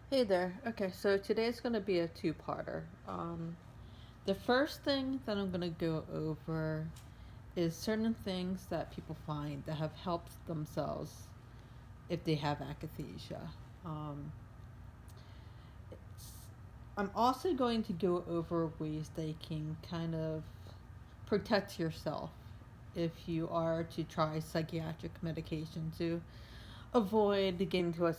Hey there. Okay, so today's going to be a two-parter. The first thing that I'm going to go over is certain things that people find that have helped themselves if they have akathisia. Um, it's, I'm also going to go over ways they can kind of protect yourself if you are to try psychiatric medication to avoid getting to a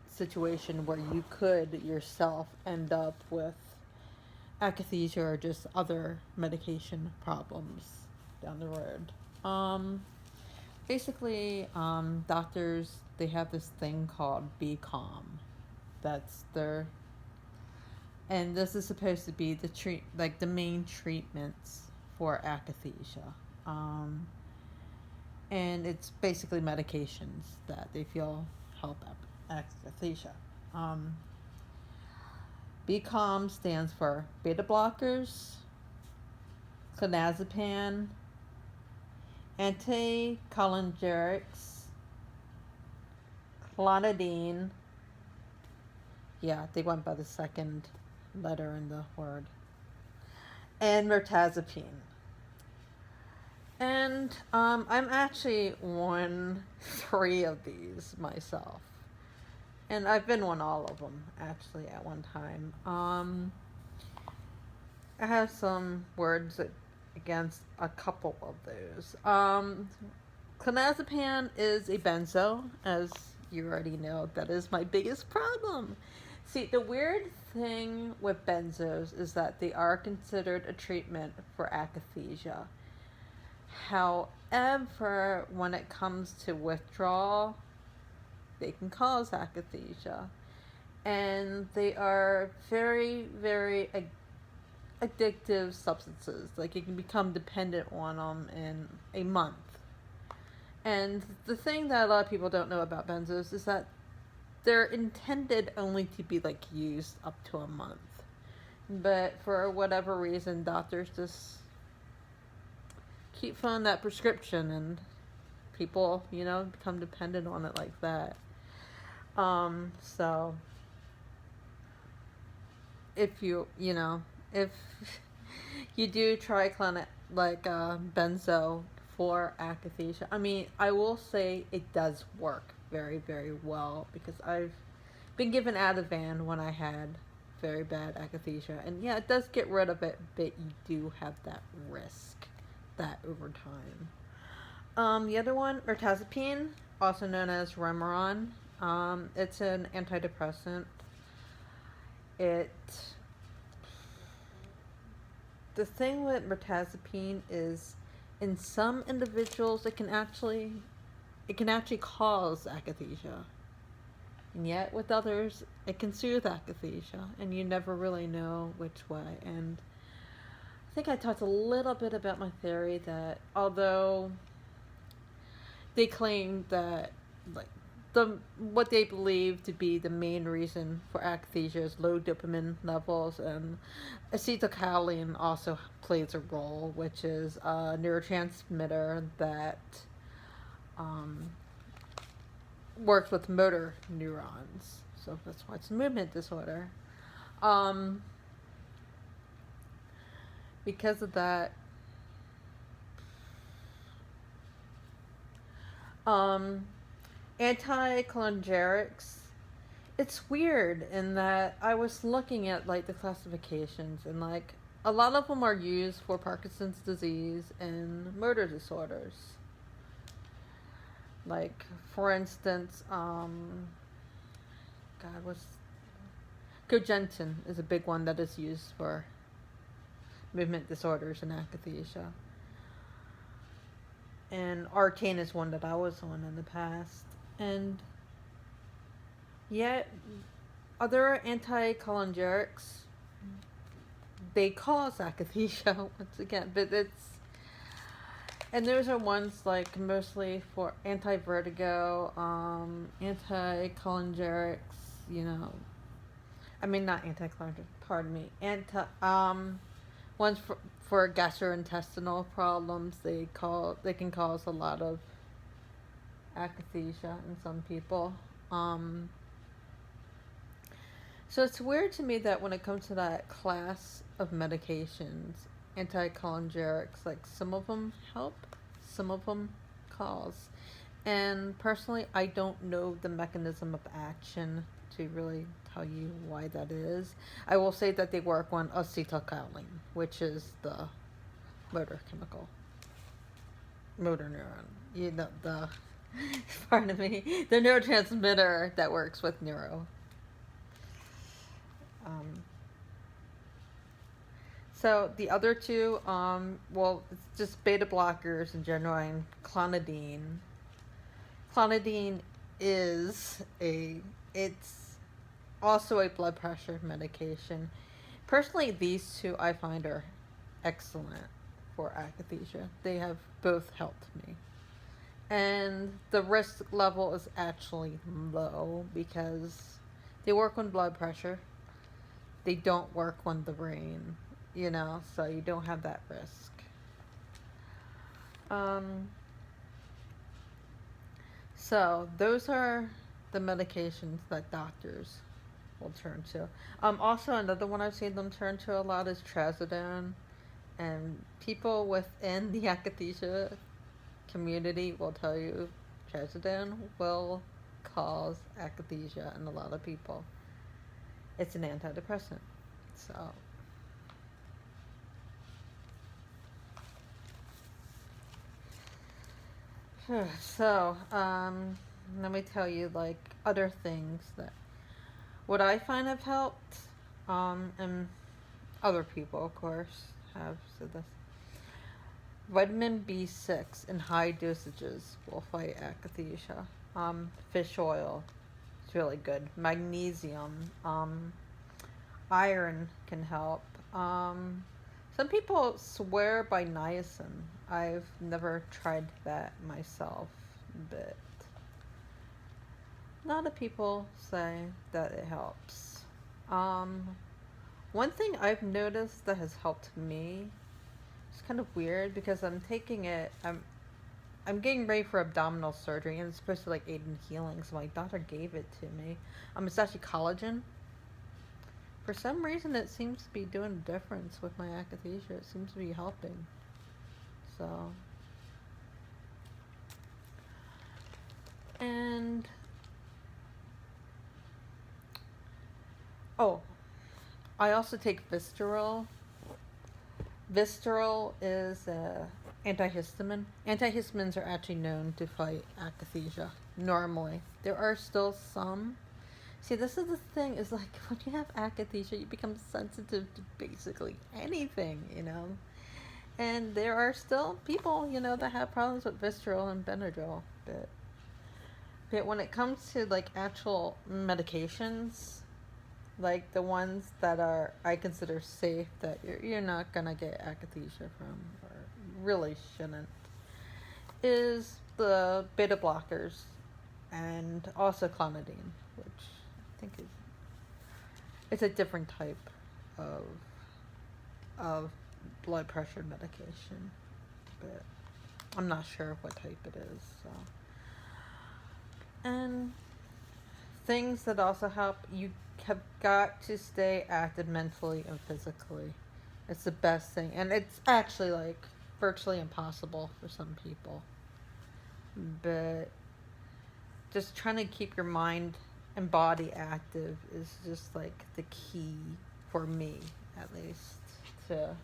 situation where you could yourself end up with akathisia or just other medication problems down the road. Um, doctors they have this thing called Be Calm. That's their, and this is supposed to be the main treatments for akathisia. Um, and it's basically medications that they feel help akathisia. Um, Be Calm stands for beta blockers, clonazepam, anticholinergics, clonidine. Yeah, they went by the second letter in the word. And mirtazapine. And I'm actually on three of these myself. And I've been on all of them actually at one time. I have some words against a couple of those. Clonazepam is a benzo, as you already know. That is my biggest problem. See, the weird thing with benzos is that they are considered a treatment for akathisia. However, when it comes to withdrawal, they can cause akathisia. And they are very, very addictive substances. Like, you can become dependent on them in a month. And the thing that a lot of people don't know about benzos is that they're intended only to be like used up to a month. But for whatever reason, doctors just keep filling that prescription and people, become dependent on it like that. So if if you do try benzo for akathisia, I mean, I will say it does work very, very well because I've been given Ativan when I had very bad akathisia, and yeah, it does get rid of it, but you do have that risk that over time. The other one, mirtazapine, also known as Remeron. It's an antidepressant. It the thing with mirtazapine is, in some individuals, it can actually cause akathisia, and yet with others, it can soothe akathisia, and you never really know which way. And I think I talked a little bit about my theory that although they claim that like what they believe to be the main reason for akathisia is low dopamine levels, and acetylcholine also plays a role, which is a neurotransmitter that um, works with motor neurons. So that's why it's a movement disorder. Um, because of that, um, anticholinergics, it's weird in that I was looking at like the classifications, and like a lot of them are used for Parkinson's disease and motor disorders. Like, for instance, God, was cogentin is a big one that is used for movement disorders and akathisia. And arcane is one that I was on in the past. And yet, other anticholinergics, they cause akathisia once again, but and those are ones like mostly for anti-vertigo, anticholinergics, I mean, not anticholinergic, pardon me, ones for gastrointestinal problems. They can cause a lot of akathisia in some people. So it's weird to me that when it comes to that class of medications, anticholinergics, like some of them help, some of them cause. And personally, I don't know the mechanism of action to really tell you why that is. I will say that they work on acetylcholine, which is the motor chemical, motor neuron. You know, the, pardon me, the neurotransmitter that works with neuro. Um, so the other two, well, it's just beta blockers in general, and clonidine. Clonidine is it's also a blood pressure medication. Personally, these two I find are excellent for akathisia. They have both helped me. And the risk level is actually low because they work on blood pressure. They don't work on the brain, so you don't have that risk. So those are the medications that doctors will turn to. Also, another one I've seen them turn to a lot is trazodone, and people within the akathisia community will tell you trazodone will cause akathisia in a lot of people. It's an antidepressant, so. So, let me tell you, like, other things that what I find have helped, and other people, of course, have said this. Vitamin B6 in high dosages will fight akathisia. Fish oil is really good. Magnesium, iron can help. Some people swear by niacin. I've never tried that myself, but a lot of people say that it helps. One thing I've noticed that has helped me, it's kind of weird because I'm taking it, I'm getting ready for abdominal surgery, and it's supposed to like aid in healing, so my doctor gave it to me. It's actually collagen. For some reason, it seems to be doing a difference with my akathisia. It seems to be helping. So, and oh, I also take Visceral. Visceral is antihistamine. Antihistamines are actually known to fight akathisia normally. There are still some. See, this is the thing, is like when you have akathisia, you become sensitive to basically anything, And there are still people, that have problems with Visceral and Benadryl. But when it comes to like actual medications, like the ones that are I consider safe that you're not gonna get akathisia from, or really shouldn't, is the beta blockers and also clonidine, which I think it's a different type of blood pressure medication, but I'm not sure what type it is. So, and things that also help, you have got to stay active mentally and physically. It's the best thing, and it's actually like virtually impossible for some people, but just trying to keep your mind and body active is just like the key for me, at least, to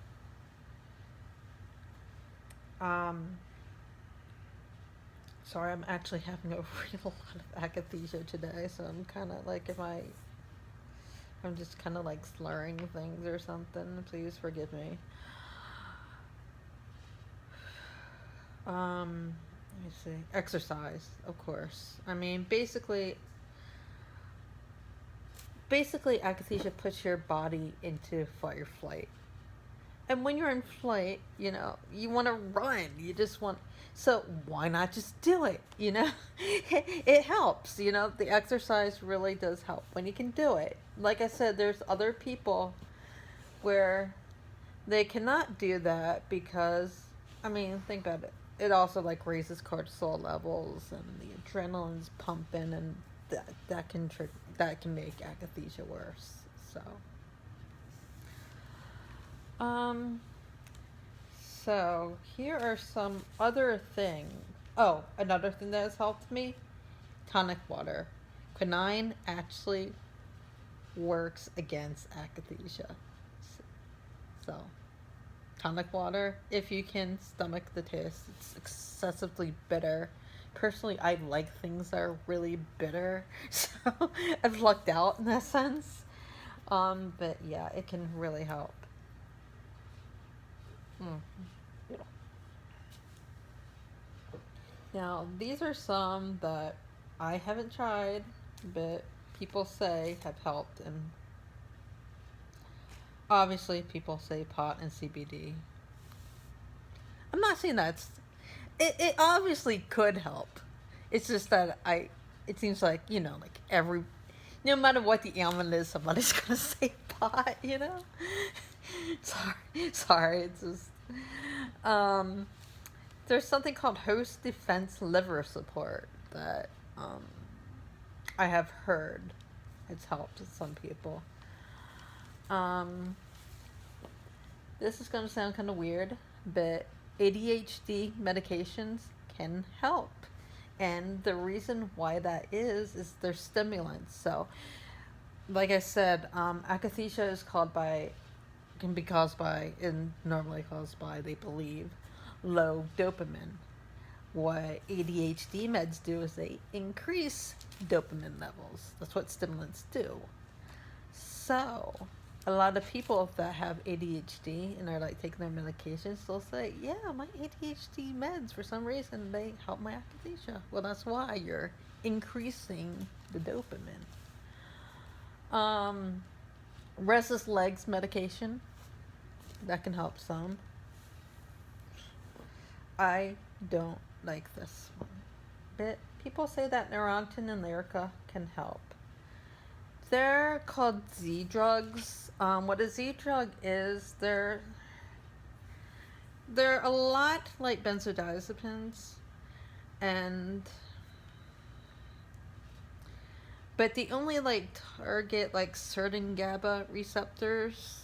sorry, I'm actually having a real lot of akathisia today, so I'm kind of like, I'm just kind of like slurring things or something. Please forgive me. Let me see. Exercise, of course. I mean, basically, akathisia puts your body into fight or flight. And when you're in flight, you want to run. You just want, so why not just do it? It helps. The exercise really does help when you can do it. Like I said, there's other people where they cannot do that because, I mean, think about it. It also like raises cortisol levels and the adrenaline's pumping, and that that can make akathisia worse. So, um, so here are some other things. Oh, another thing that has helped me: tonic water. Quinine actually works against akathisia. So, tonic water, if you can stomach the taste, it's excessively bitter. Personally, I like things that are really bitter, so I've lucked out in that sense. But yeah, it can really help. Mm. Now, these are some that I haven't tried, but people say have helped, and obviously people say pot and CBD. I'm not saying it obviously could help. It's just that it seems like, like no matter what the ailment is, somebody's gonna say pot, sorry, it's just, um, there's something called host defense liver support that, I have heard it's helped some people. This is gonna sound kind of weird, but ADHD medications can help. And the reason why that is they're stimulants. So, like I said, akathisia can be caused by, and normally caused by, they believe, low dopamine. What ADHD meds do is they increase dopamine levels. That's what stimulants do. So, a lot of people that have ADHD and are like taking their medications, they'll say, yeah, my ADHD meds, for some reason, they help my akathisia. Well, that's why you're increasing the dopamine. Restless legs medication, that can help some. I don't like this one. But people say that Neurontin and Lyrica can help. They're called Z drugs. What a Z drug is, they're a lot like benzodiazepines, but they only target certain GABA receptors,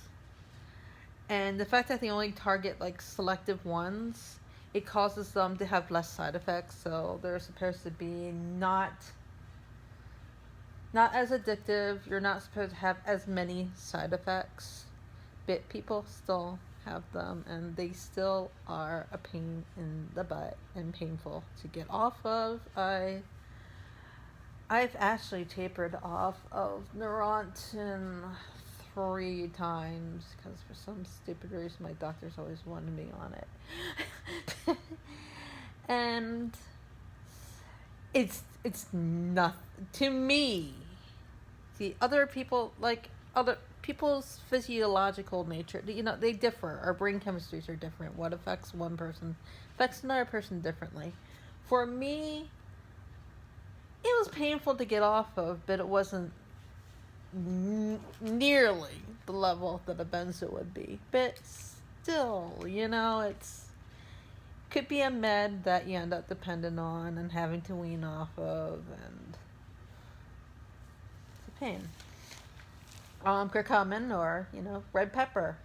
and the fact that they only target selective ones, it causes them to have less side effects. So they're supposed to be not as addictive. You're not supposed to have as many side effects, but people still have them, and they still are a pain in the butt and painful to get off of. I've actually tapered off of Neurontin 3 times because for some stupid reason my doctors always wanted me on it. And it's nothing to me. See, other people's physiological nature, they differ. Our brain chemistries are different. What affects one person affects another person differently. For me, it was painful to get off of, but it wasn't nearly the level that a benzo would be. But still, it's could be a med that you end up dependent on and having to wean off of, and it's a pain. Curcumin or, red pepper.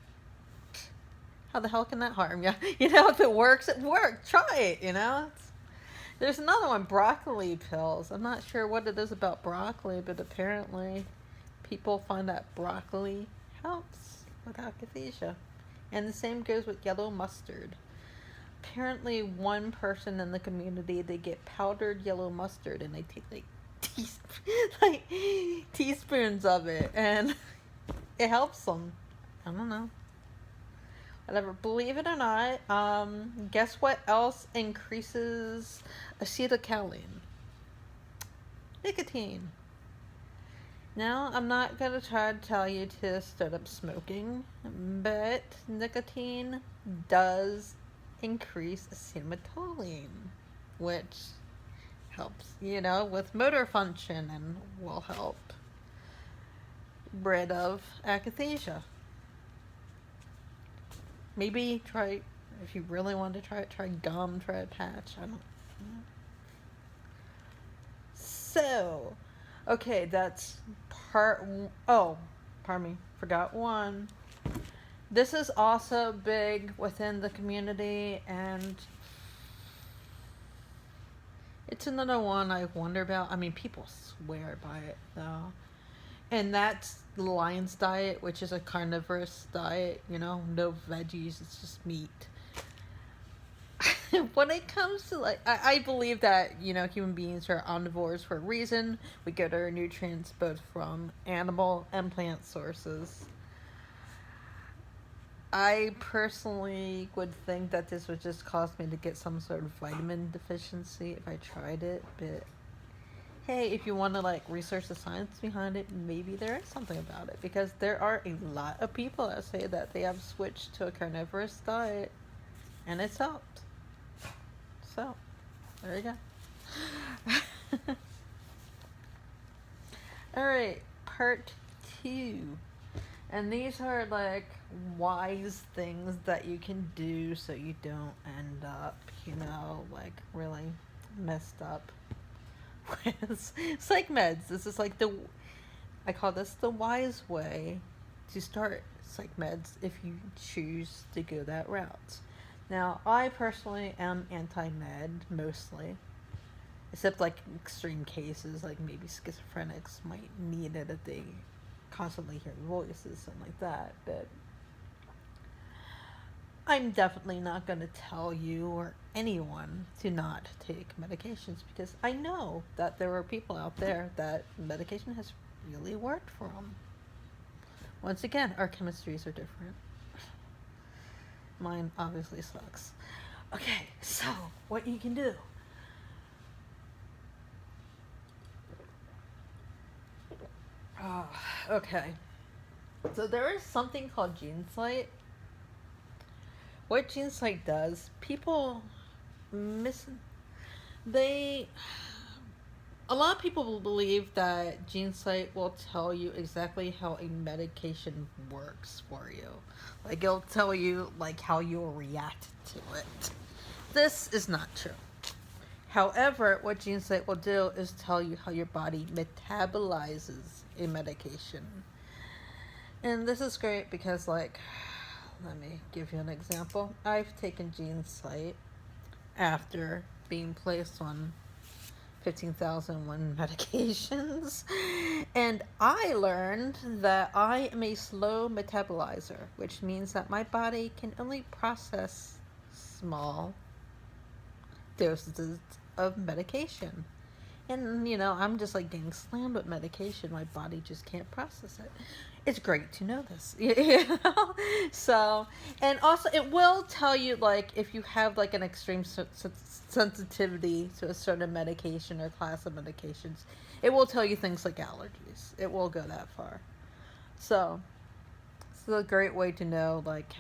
How the hell can that harm you? If it works, it works. Try it, There's another one, broccoli pills. I'm not sure what it is about broccoli, but apparently people find that broccoli helps with akathisia. And the same goes with yellow mustard. Apparently one person in the community, they get powdered yellow mustard and they take teaspoons of it, and it helps them. I don't know. Whatever. Believe it or not, guess what else increases acetylcholine? Nicotine. Now, I'm not going to try to tell you to start up smoking, but nicotine does increase acetylcholine, which helps, with motor function and will help rid of akathisia. Maybe try, if you really want to try it, try gum, try a patch. I don't know. So, Okay, that's part. Oh, pardon me. Forgot one. This is also big within the community, and it's another one I wonder about. I mean, people swear by it, though. And that's the lion's diet, which is a carnivorous diet, no veggies, it's just meat. When it comes to, like, I believe that, human beings are omnivores for a reason. We get our nutrients both from animal and plant sources. I personally would think that this would just cause me to get some sort of vitamin deficiency if I tried it, but hey, if you want to like research the science behind it, maybe there is something about it, because there are a lot of people that say that they have switched to a carnivorous diet and it's helped. So, there you go. All right, part 2. And these are like wise things that you can do so you don't end up, like really messed up with psych meds. This is like I call this the wise way to start psych meds if you choose to go that route. Now, I personally am anti-med mostly, except like extreme cases, like maybe schizophrenics might need it if they constantly hear voices, something like that. But I'm definitely not going to tell you or anyone to not take medications, because I know that there are people out there that medication has really worked for them. Once again, our chemistries are different. Mine obviously sucks. Okay, so what you can do. Okay. So there is something called GeneSight. What GeneSight does, people they a lot of people believe that GeneSight will tell you exactly how a medication works for you. Like, it'll tell you like how you'll react to it. This is not true. However, what GeneSight will do is tell you how your body metabolizes a medication. And this is great because, like, let me give you an example. I've taken GeneSight after being placed on 15,001 medications, and I learned that I am a slow metabolizer, which means that my body can only process small doses of medication. And, I'm just like getting slammed with medication. My body just can't process it. It's great to know this. So, and also it will tell you, like, if you have like an extreme sensitivity to a certain medication or class of medications, it will tell you things like allergies. It will go that far. So, it's a great way to know, like,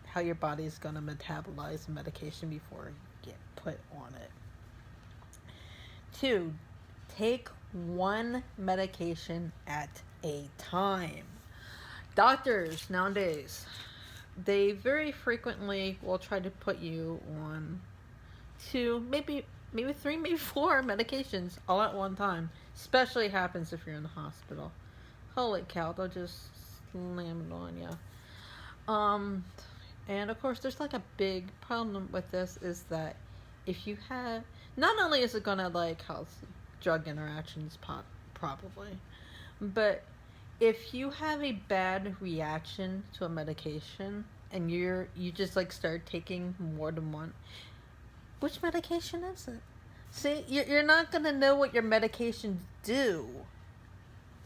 how your body is going to metabolize medication before you get put on it. 2, take one medication at a time. Doctors nowadays, they very frequently will try to put you on 2, maybe 3, maybe 4 medications all at one time. Especially happens if you're in the hospital. Holy cow, they'll just slam it on you. And of course, there's like a big problem with this, is that if you have, not only is it gonna like cause drug interactions, probably, but if you have a bad reaction to a medication and you just like start taking more than one, which medication is it? See, you're not gonna know what your medications do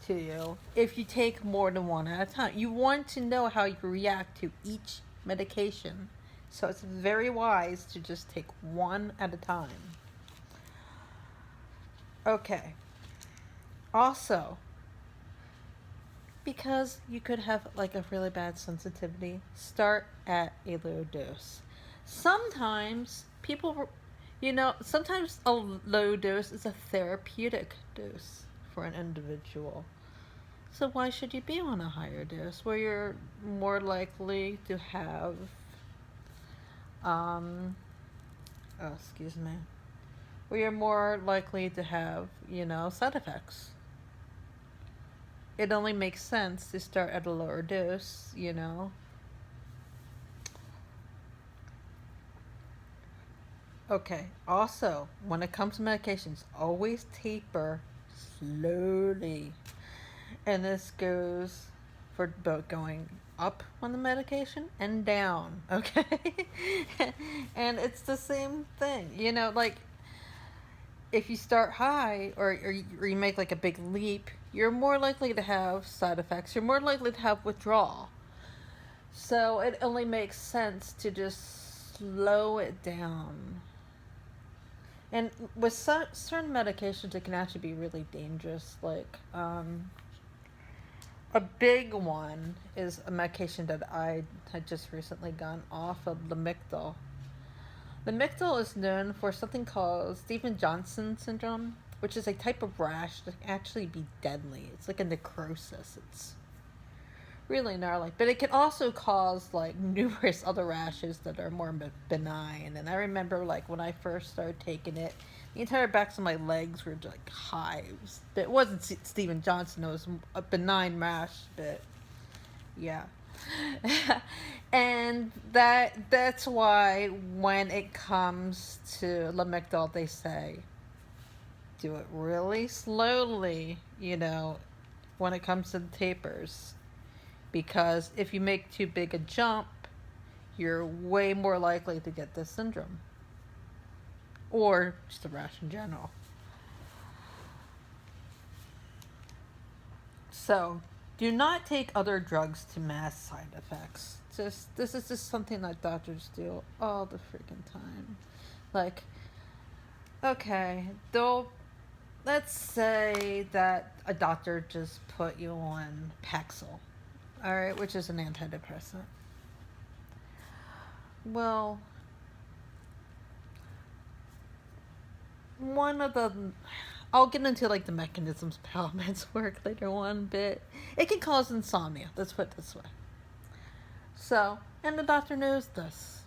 to you if you take more than one at a time. You want to know how you react to each medication. So it's very wise to just take one at a time. Okay. Also, because you could have like a really bad sensitivity, start at a low dose. Sometimes sometimes a low dose is a therapeutic dose for an individual. So why should you be on a higher dose where you're more likely to have where you're more likely to have, side effects? it only makes sense to start at a lower dose, you know. Okay, also, when it comes to medications, always taper slowly. And this goes for both going up on the medication and down, okay? And it's the same thing, you know, like if you start high or you make like a big leap, you're more likely to have side effects. You're more likely to have withdrawal. So it only makes sense to just slow it down. And with certain medications, it can actually be really dangerous. Like, a big one is a medication that I had just recently gone off of, Lamictal. Lamictal is known for something called Stevens-Johnson syndrome, which is a type of rash that can actually be deadly. It's like a necrosis. It's really gnarly. But it can also cause like numerous other rashes that are more benign. And I remember like when I first started taking it, the entire backs of my legs were like hives. It wasn't Stevens-Johnson, it was a benign rash, but yeah. And that's why when it comes to Lamictal, they say do it really slowly, you know, when it comes to the tapers. Because if you make too big a jump, you're way more likely to get this syndrome. Or just a rash in general. So, do not take other drugs to mask side effects. This is just something that doctors do all the freaking time. Like, okay, let's say that a doctor just put you on Paxil, all right, which is an antidepressant. Well, one of the I'll get into like the mechanisms of how meds work later on, but it can cause insomnia. Let's put it this way. So, and the doctor knows this.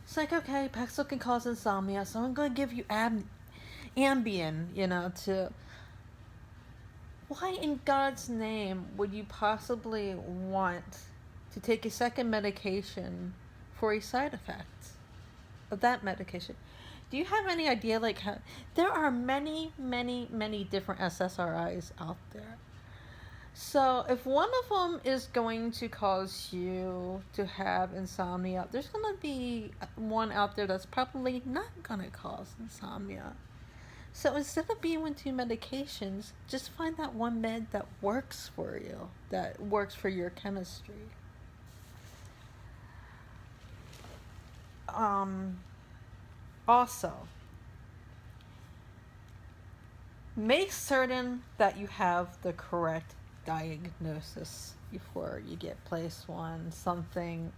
It's like, okay, Paxil can cause insomnia, so I'm going to give you Ambien, you know, to... Why in God's name would you possibly want to take a second medication for a side effect of that medication? Do you have any idea, like, how... There are many, many, many different SSRIs out there. So, if one of them is going to cause you to have insomnia, there's going to be one out there that's probably not going to cause insomnia. So, instead of being on two medications, just find that one med that works for you, that works for your chemistry. Also, make certain that you have the correct diagnosis before you get placed on something.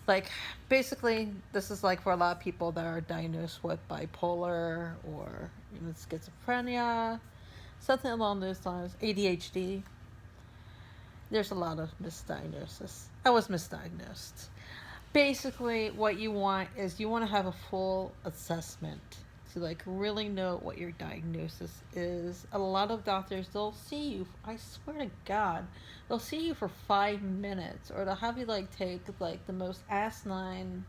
Like, basically, this is like for a lot of people that are diagnosed with bipolar or even schizophrenia, something along those lines, ADHD. There's a lot of misdiagnosis. I was misdiagnosed. Basically, what you want is you want to have a full assessment to like really know what your diagnosis is. A lot of doctors, they'll see you, I swear to God, they'll see you for 5 minutes, or they'll have you like take like the most asinine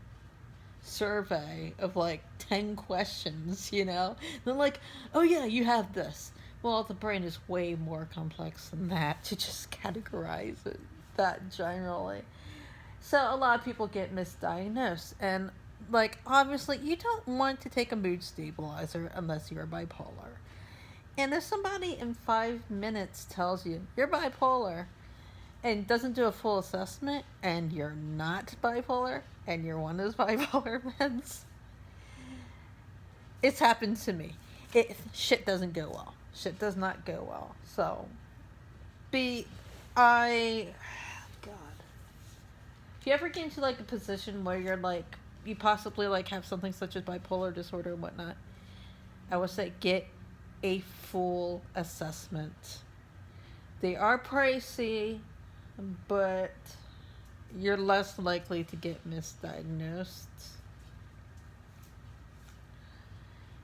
survey of like 10 questions, you know? They're like, oh yeah, you have this. Well, the brain is way more complex than that to just categorize it that generally. So a lot of people get misdiagnosed, and like obviously you don't want to take a mood stabilizer unless you're bipolar. And if somebody in 5 minutes tells you you're bipolar and doesn't do a full assessment and you're not bipolar and you're one of those bipolar meds, it's happened to me. Shit doesn't go well. Shit does not go well. So if you ever get into like a position where you're like, you possibly like have something such as bipolar disorder and whatnot, I would say get a full assessment. They are pricey, but you're less likely to get misdiagnosed.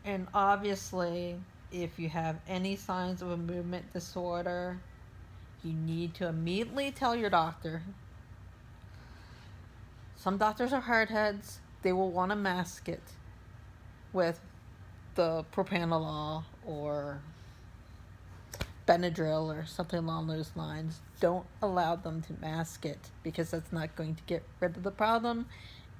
And obviously, if you have any signs of a movement disorder, you need to immediately tell your doctor. Some doctors are hardheads. They will want to mask it with the propranolol or Benadryl or something along those lines. Don't allow them to mask it, because that's not going to get rid of the problem,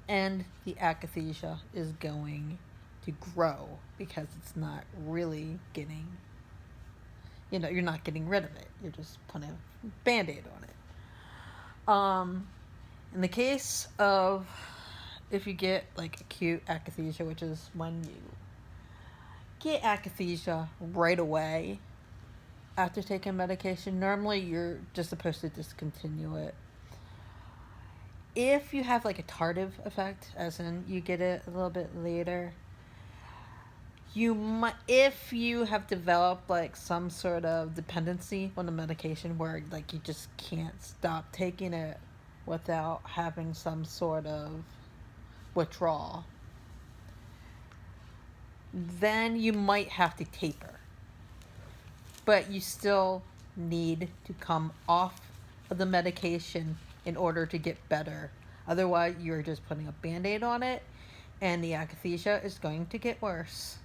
and the akathisia is going to grow because it's not really getting, you're not getting rid of it. You're just putting a Band-Aid on it. In the case of if you get like acute akathisia, which is when you get akathisia right away after taking medication, normally you're just supposed to discontinue it. If you have like a tardive effect, as in you get it a little bit later, you might, if you have developed like some sort of dependency on the medication where like you just can't stop taking it without having some sort of withdrawal, then you might have to taper. But you still need to come off of the medication in order to get better. Otherwise, you're just putting a Band-Aid on it, and the akathisia is going to get worse.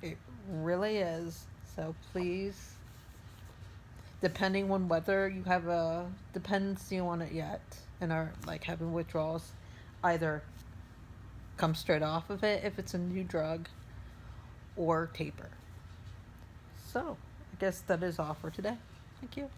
It really is. So please, depending on whether you have a dependency on it yet and are like having withdrawals, either come straight off of it if it's a new drug, or taper. So I guess that is all for today. Thank you.